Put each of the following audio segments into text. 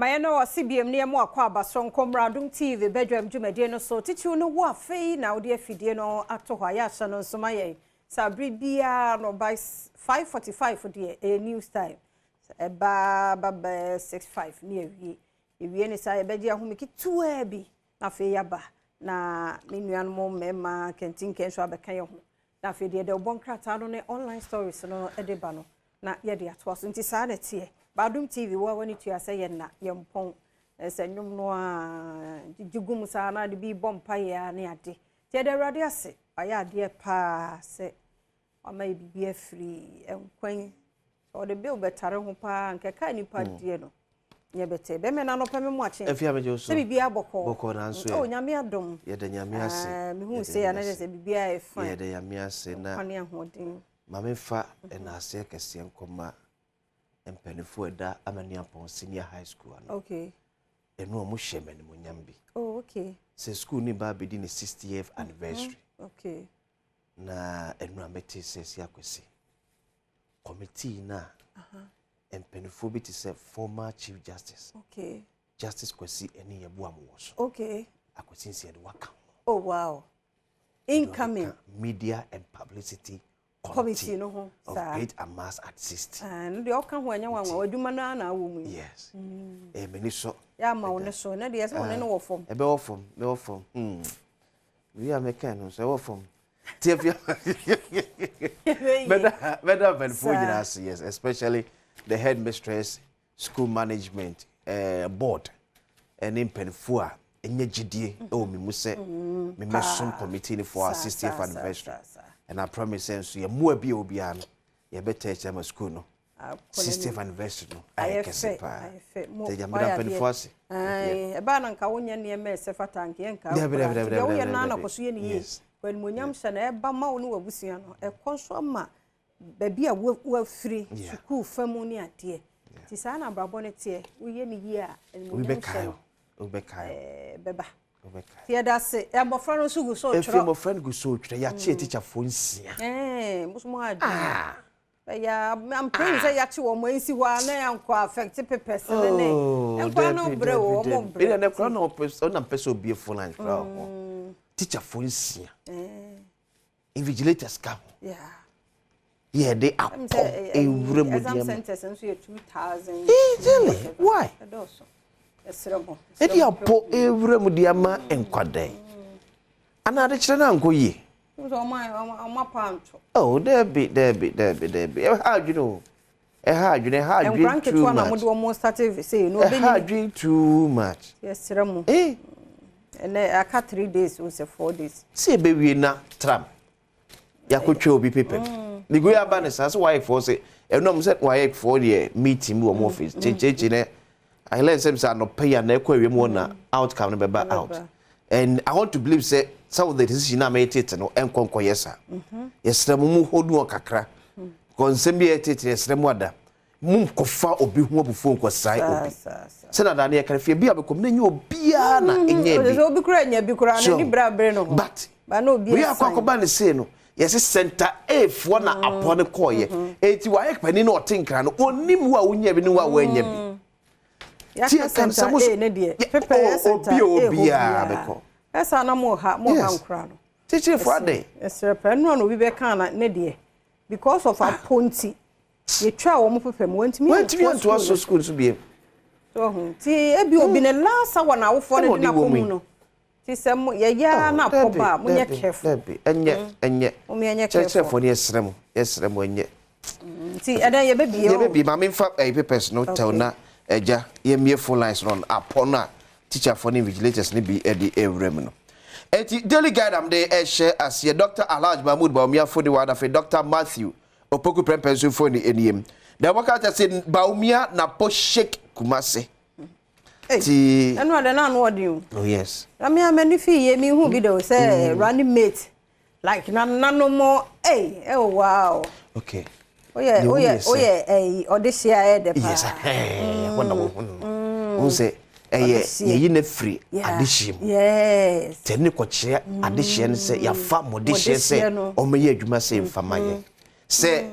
Mayano CBM near more kwaba song Adom TV Badwam Jumadi no so titu no wa fei na odi afidie no ato hwa ya hye no so maye sabri bia no by 5:45 for the news time ba 65 near wie ni sai be dia homiki tuwa bi na fei yaba na menuan mo mema kentin kenso abeka ye ho na fei de bonkrata no ne online stories no edeba no na ye de ato so nti sa na tie Badum TV wa wani tu aseye na yempon esenyum no a jigum sa na de bi bompa ya na ade tie de awrade ase aya ade pa se amai bibi afri enkwan o de bill betare ho pa nkeka ni pa die no nye bete be me na no pa me mu ache afia mejo so se bibi aboko boko na nso o nyame adom ye de nyame ase me hu se ya na se bibi a e fine ye de nyame ase na kwani ahodin mame fa na ase kese nkoma empenifo da amania pon senior high school ano okay enu omo hye mu nyambi oh okay se school ni ba be di ni 60th anniversary okay na enu amete sesi akwesi committee na empenifo bi ti say former chief justice okay justice kwesi eni yebuam wo so okay akwesi se de waka oh wow incoming media and publicity committee no ho of great amass at 60 and the oka ho anya wanwa waduma na awo mu yes many so ya ma wona so na de yes wona no wo fom ebe wo fom me wo fom we are making no so wo fom tiafia better than for yes especially the headmistress school management board and in penfua enye gidie e o mimu se me mesom committee for our 60th anniversary. And I promise you, you more be obiano. You better tell my school no. 60th anniversary no. I say pa. Te jamira penforce. Eh, ba na nka wonya ne me se fatanke nka. Ya wo ye na na koso ye ni ye. When munyam hye na e ba ma wo no wabusua no. E konso ma ba bi a wo free school famu ni ade. Ti sa na brabo ne tie. Wo ye ni ye a munyam hye. Obeka. Beba. Tia da se e mo friend so go so chro. If mo friend go so chro ya che teacher fo nsia. Musumo adu. Ya I'm praying say ya che wo mo ensi wa na ya nko affect papers ne ne. Enko no bre wo mo bre. Ina ne kro na o na pese obi fo line kro. Teacher fo nsia. Invigilators come. Yeah. Yeah, they are every exam centers nso ye 2000. Easily. Why? Edi apo ewrem dia ma enkwade ana de kire na anko yi so ma panto oh debi ha adwuno too much na mo started say no be ha too much yes remo and aka 3 days we say 4 days see be we na tram yakotwa obi pepe ligo ya ba ne sase why for say enom say why for the meeting wo mo office cheche ne I learn some no pay and na outcome no be out. And I want to believe say some of the decision I made it no enkonko yesa. Yesra mu hodu kakra. Konsem bi etete yesra mu ada. Mum kofa obi hu obufo nkosai obi. Se na da na yakra fie bia bekom na nya obi a na enye bi. Obi kura nya bi kura na ni brabre no. But ba na obi we akwakoba ne say no. Yes center A for na apone koye. Eti wa ekpani na otinkra no onim wa wonya bi ni wa wanya bi. Ya center A ne de prepare center obi a beko esa na mo ha nkra no teacher for day esrepa no no bi be kan na ne de because of a ponti ye twa wo mo pepe mo ntimi to us school so be so hu ti e bi obi ne last one na wo fo ne na ko mu no ti se mo ye ya na ko ba mo nye careful enye o me enye careful teacher for ne esrem enye ti eden ye be bi ma me fa papers no tell na eja ye mie full lines run upon a teacher for invigilators ni bi edi ewrem no eti daily guide am dey share as ye Dr. Alhaj Mahmoud Baumia for the word for Dr. Matthew Opoku Prempensu for ni eniem the worker say Baumia na po shake Kumase ti eno de na no odi oh yes am ya mani fi ye mi hu bi dey say running mate like na no more oh wow okay oh yeah odisia de pa yes wonderful say ye na free adishim yes tenne ko kire adishim say ya fa modishim say o me ye adwuma say mfama ye say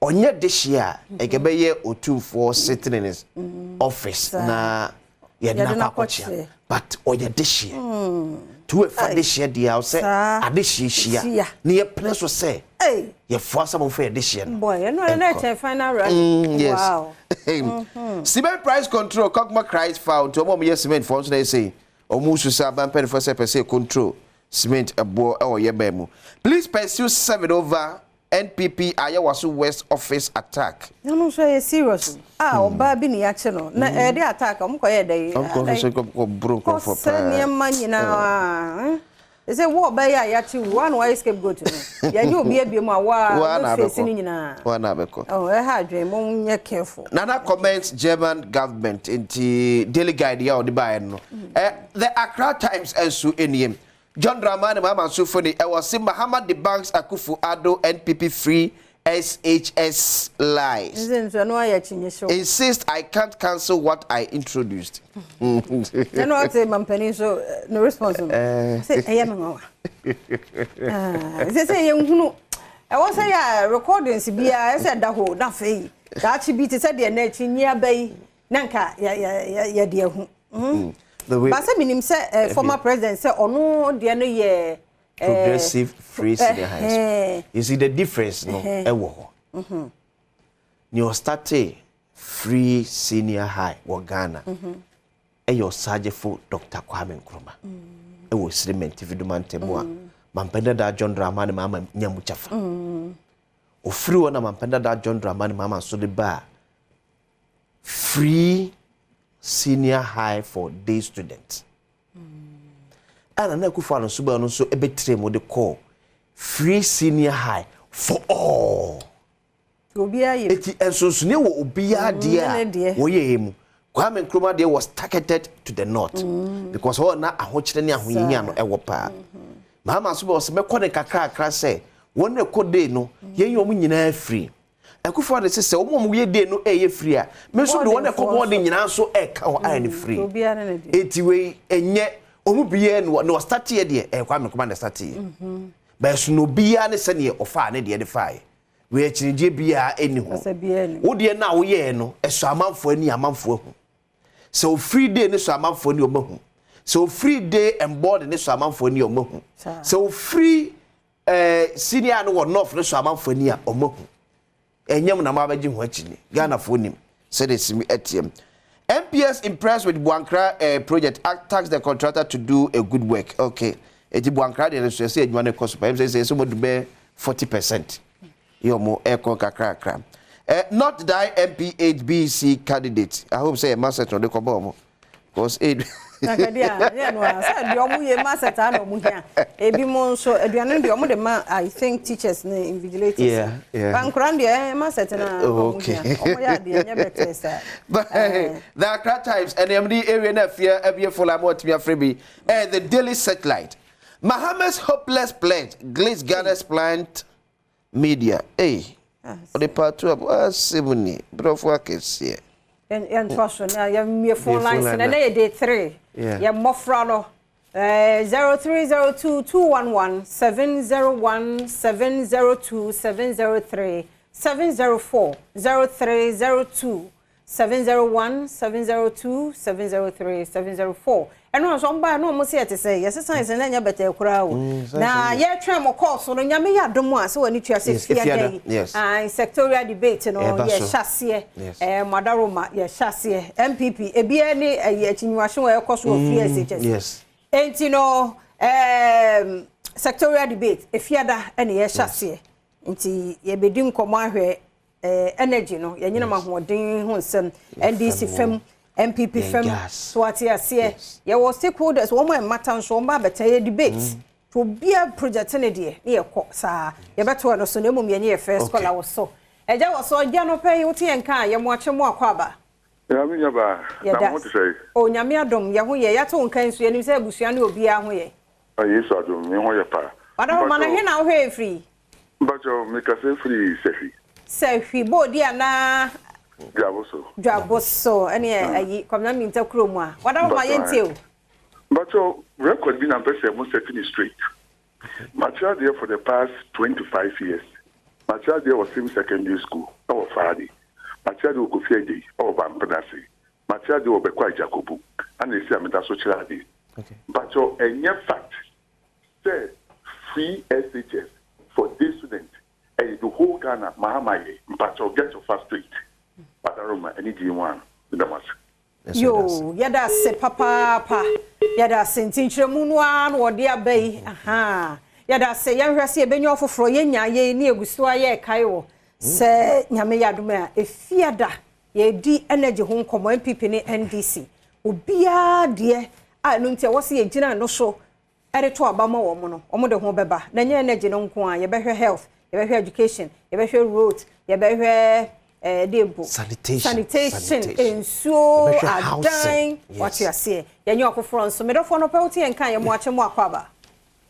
onye dishia egebe ye otumfo sitting in his office na ye na kwakochia but oye this year to a this year dia say adishia na ye pene so say ye for some for this year boy no na final run yes. Wow Cement price control Kokma Christ found to mom yes cement for they say omusu sa ban pen for say control cement abo e ye ba mu please pursue 7 over NPP Ayawasu West office attack. No so serious. Oba bi ni ache no. Na dey attack am ko ye dey. Ko bronco for pa. Send man na. They say what ba ya ache one why scapegoat no. Ya ni obi abiem a wa face ni nyina. Wa na beko. Oh e ha dwen mo nye careful. Nana comments German government into daily guide ya odi ba no. The Accra Times ensu eniem. John Dramani Mama Sufoni, I was in Muhammad the Banks Akufu Ado NPP free SHS lies. Insist I can't cancel what I introduced. You know what Mampeni so no response. Say I am they say you I was say recordings be I said that ho na fei. That should be to say the net near bay nanka ya dear hu. But I mean, former president said, "Oh no, they are no ye progressive free senior high school." You see the difference, no? Ewo. You started free senior high wa Ghana. Your sergeant for Dr. Kwame Nkrumah. Ewo cement viduman temua. Mampenda da John Dramani mama nyamuchafa. Ofri wana mampenda da John Dramani mama so the bar. Free senior high for day students. And na kufa no suba no so ebetre mo de call free senior high for all. Obia ye. Eti enso ne wo obia dia wo ye mu. Kwame Nkrumah there was targeted to the north because all na ahokyere ne ahoyinya no ewo pa. Mama suba was mekọ ne kakra say won ne kode no ye yom nyina free. Akufo de se omo ye de no eye free a me so de won e kobo de nyina so e ka ho eye free eti we enye omu biye no start ye de e kwa me kuma na start ye ba so no biya ne se ne ofa ne de fai we akirije biya eni ho wo de na wo ye no e so amanfo ani amanfo hu so free day ne so amanfo ani omahu so free day and board ne so amanfo ani omahu so free senior no wo north ne so amanfo ani omahu enyam na mabaji ho akini Ghana fonim said it's ATM. MPS impressed with Buankra project tax the contractor to do a good work. Okay. Eti Buankra dey say adwuma ne cost pa say so mo be 40%. Yo mo eko kakra. Not die MPHBC candidate. I hope say a master no dey kobo mo. Cause aid Nakadia ya no say do omu ye master ta no mu hia ebi mo so aduane de omu de ma I think teachers ne invigilators yeah bankran de master na okay omu ya de nya better sir but the Accra Times and the area na fear ebie for la mo timi afrebi the Daily Satellite Mohammed's hopeless pledge glaze Ghana's plant media the part 2 simuni brofo akese and trust na ya me phone lines na day 3 ya mofra no 0302211701702703 704 0302 701-702-703 704 eno so mba no mo se say yes science na nya beta kura o na ye twa mo course no nya me ya dom a se wani twa se fia dey sectorial debate no ye hyase madaroma ye hyase MPP ebia ni akyinwahwe wo ekoso o fia SHS enti no sectorial debate efiada ene ye hyase enti ye bedim komo ahwe energy no ye nyina mahoden ho nsem NDC fem MPP fem so ati ase ye was stakeholders wo mo matter so mba beta ye debate to bia project ne de ye ko sa ye beto no so na mum ye nye first call awo so eja wo so gya no pay wote ye nka ye mo ache mo akwaba ya mi nyaba na mo te say o nyame adom ye ho ye ya to nkan so ye ni say busua ne obi a ho ye yesu adom mi ho ye pa wada ma na he na ho he free bacho mi ka say free sefi sefi bodi ana Jaboso any ayi komna mi ntakro mu a wada ma ye ntie o bacho record bi na person mo setting it straight material there for the past 25 years material there was same secondary school our Friday material go fear day our Bampanasi Matia de Obekwa Jacobu, and they say I'm social idea. Okay. But your fact, say free SHS for this student, and the whole Ghana, Mahamaye, but you'll get to first street. But I remember any D1 with the mask. Yo, yada se papa, yada se ntinchremunwa no de abai, aha. Yada se yanhwase e benyo foforo yenya ye ni egusto aye kai wo. Se nyame yadome a efiada ye di energy ho nkomo MPP ni NDC. Obia de a no ntia wose ye gina no so ere to abama wo mo no. Omo de ho beba. Na nya energy no nko a ye behwe health, ye behwe education, ye behwe road, ye behwe sanitation ensuo adan what you say yenye okoforo nso medofo no pawti enkan ye mo achemu akwaba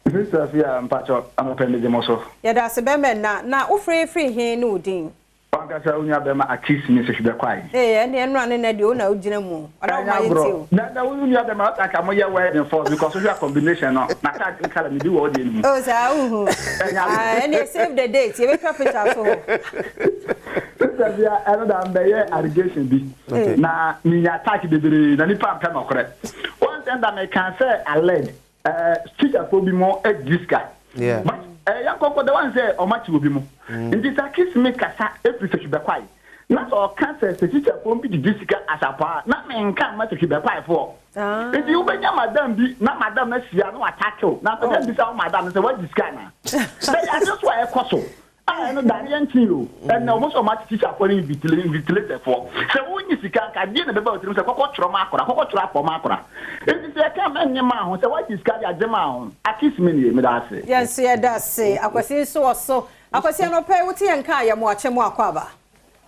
Mr. Fia mpacho amopende demoso yada se be men na ofre free hin no din pankasa unya be ma akisi mi se hwebe kwai ene enu ane na de o na ugina mu ada o ma yetio na unya be ma aka mo ye wedding for because we are combination no na ka kala mi di wo de ni o za uhu ene save the date ye be capital so Sabia another mbeye irrigation bi na mi attack bebere na nipa ampa makore one thing that I can say alleged teacher for bi mo diska but yankoko the one say o machi obi mo ndi sa kiss me kasa episode be kwai na so cancer teacher for bi diska asapa na me nkan ma teacher be kwai for ndi ubenya madam bi na madam na sia no attack na madam bi sa madam say what diska na say I just why ekoso I know Darian Tio, and almost a much teacher for invigilated for. So when you see can be in the boat, a cocoa macra, cocoa trap or macra. It is a come and your mouth, so what is carry the mount? I kiss me, Medase. Yes, yeah, that's say. I was saying so. I was saying, no pay with you and Kaya watch and walk over.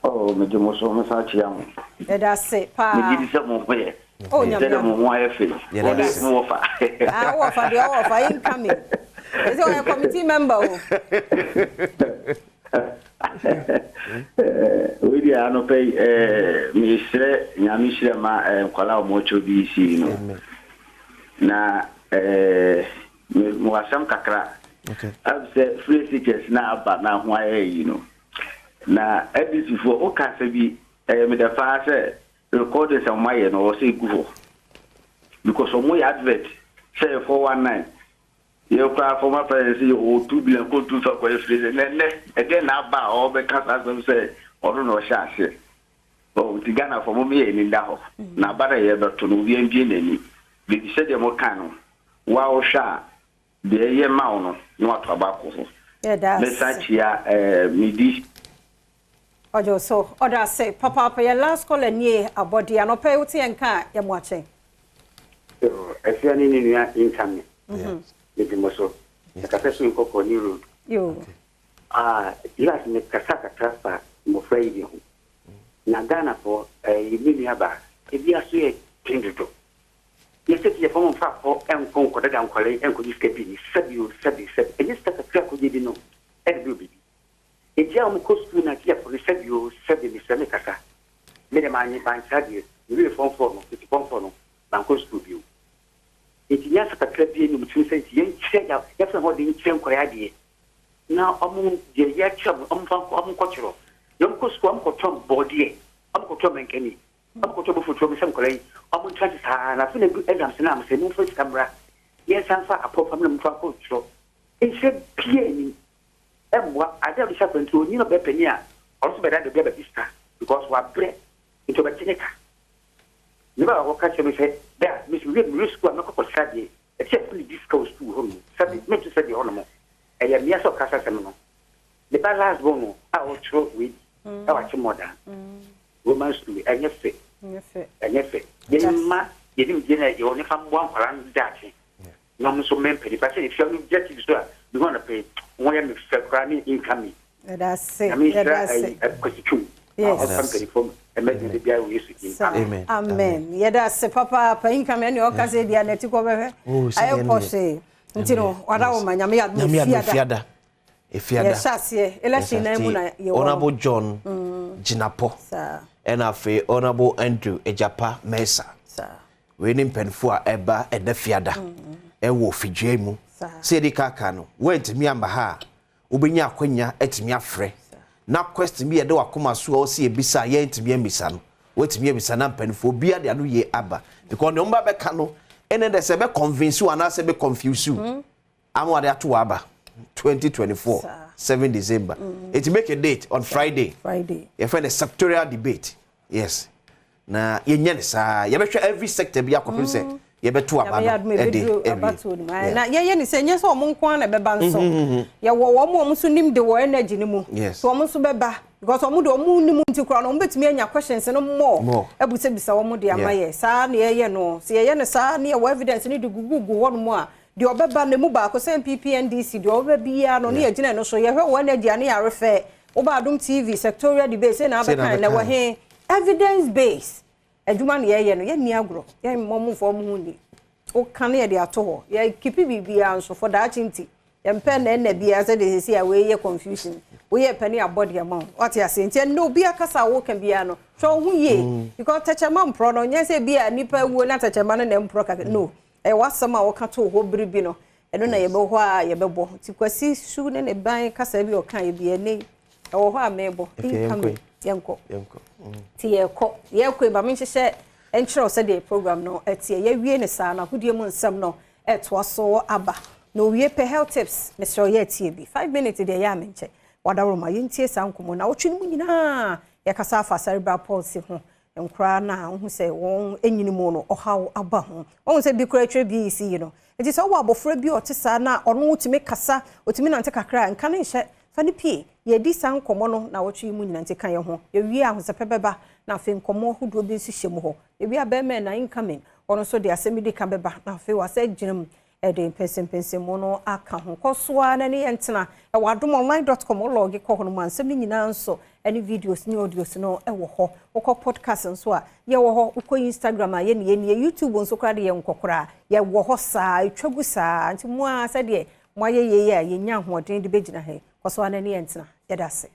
Oh, Major Massage young. That's say, Pa. Give some way. Oh, no, more fee. Yes, I offer the offer incoming. Is a committee member. We are no pay Mr. Yamishama Kola Mocho BC no. Na Mwasam Kakra. Okay. I've said free tickets now, but now why you know. Na this before Okasabi me the father recorded some my and or say go because of my advert say 419. You cry for my parents, you 2 billion go to for question, and then again, about all the customers say, or no chance. Oh, the Ghana for me in the house. Now, but I ever to know the engine. They said, you more can. Wow, sha, the year mount, not tobacco. Yeah, that's such here, midi. Ojo, so, or say, Papa, your last call and ye, a body, and a pay and car, you're watching. If you're in your income. Maybe Mosso, the Cassation Coco New You yes, make Casaka transfer, I'm afraid you. Nagana for a miniaba, if you are sweet, change it. You said your phone for and conquer the down collie and could escape in, said, and you start a track with you know, and will be. If you are cost to not yet for the said you said in the Senecasa, made a man by Sadia, you will form for no, it's a form for no, Banco Studio. It is just a club in between says, young check out, that's what the same idea. Now, among the Yachum, cultural, young Cosquam Cotom body, Uncle and Kenny, Uncle for trouble some colleague, among chances are, and I feel a good exam, and I'm saying, first camera. Yes, I'm far apart from them for cultural. It said, Piani, and what I never happened to Nino Bepenia, also better to get a vista, because what bread into a Tinica. Never will catch him and say, there, Miss William Risk, I'm not for Saturday, except for the discourse to home. Saturday, meant to say the ornament. I am yes of Casa Semino. The last bono, I will throw with our mother. Woman's to and your fit. And your fit. You didn't get you only come one around that. No, so many penny, but if you're just you want to pay 1 year crying income. That's it. I mean, that's true. Yes. Amen. Amen. Yada se papa pa income any okaze dia netiko bebe. Ayo pose. Ntino wada wo manyame ya fiada. Efiada. Yes, asye. Election na mu na ye. Honorable John Jinapo. Sir. And afi Honorable Andrew Ejapa Mesa. Sir. We nim penfo a eba eda fiada. E wo fidwe mu. Se di kaka no. Went mi amba ha. Ubenya akwanya etimi afre. Na question bi ye de wakoma so o se ebisa ye ntimi amisa no wait me be sana mpanfo bia de anu ye aba because no mba be ka no ene de se be convince you and se be confuse you am de ato aba 2024 7 December it make a date on Friday you find a sectorial debate yes na yenye ne sa ye be hwe every sector bia kopem se ye be to aba na ye ni se nye so mo nko na be ba nso ye wo so nim de wo energy ni mu so mo so be ba because omo de omo nim nti kura no betimi anya questions no more ebuse bisa wo de amaye sa na ye no se ye ne sa na ye wo evidence ni de gugu wo no mo a de obeba na mu ba ko se PPNDC de oba bia no na ye gina no so ye hwe wo energy na ya refer wo ba Adom TV sectorial debate na be kan na wo he evidence based adwuma na ye no ye ni agro ye mo fo mo ni o kan ye de ato ho ye kipi bibia nso for that chinti ye mpe na bia se de se we ye confusion we ye pani abodi amount what you say nti no bia kasa wo kan bia no so hu ye because techama mpro no nya se bia nipa wo na techama na mpro ka no e wasama wo ka to ho biribi no eno na ye be ho a ye be bo ti kwasi su ne ban kasa bi o kan ye bia ne e wo ho a mebo yenko ti ye ba min hye enchiro se de program no etie ye wie ne sa na hudie mu nsam no eto so aba no wie pe health tips Mr. ye tie bi 5 minutes de ya menche wadaroma yentie sankomo na wotwe mu nyina ye kasa fa cerebral palsy ho enkra na hu se won enyini mu no ohaw aba ho won se bi kura twa bi isi yi no enti so wo abofra bi otisa na ono utimi kasa otimi na nte kakra nka ne hye fani pie ye di sankomo no na wotwe mu nyina nte kan ye ho ye wie ahosepebeba na fe nkomo hudo bi nsi hyem ho ye wie abema na incoming ono so de asemi ka beba na fe wasa gyinam ede pensem mo no aka ho kosoa na ne yentena e wadomonline.com log ko hono mansem nyina nso any videos ni audios no e wo ho wo podcast nso a ye wo ho wo Instagram a ye ne YouTube nso kra de ye nkokora ye wo ho saa etwagu saa nti mo a sɛ de mo aye ye nya hoɔden de begina he kosoa na ne yentena ye dase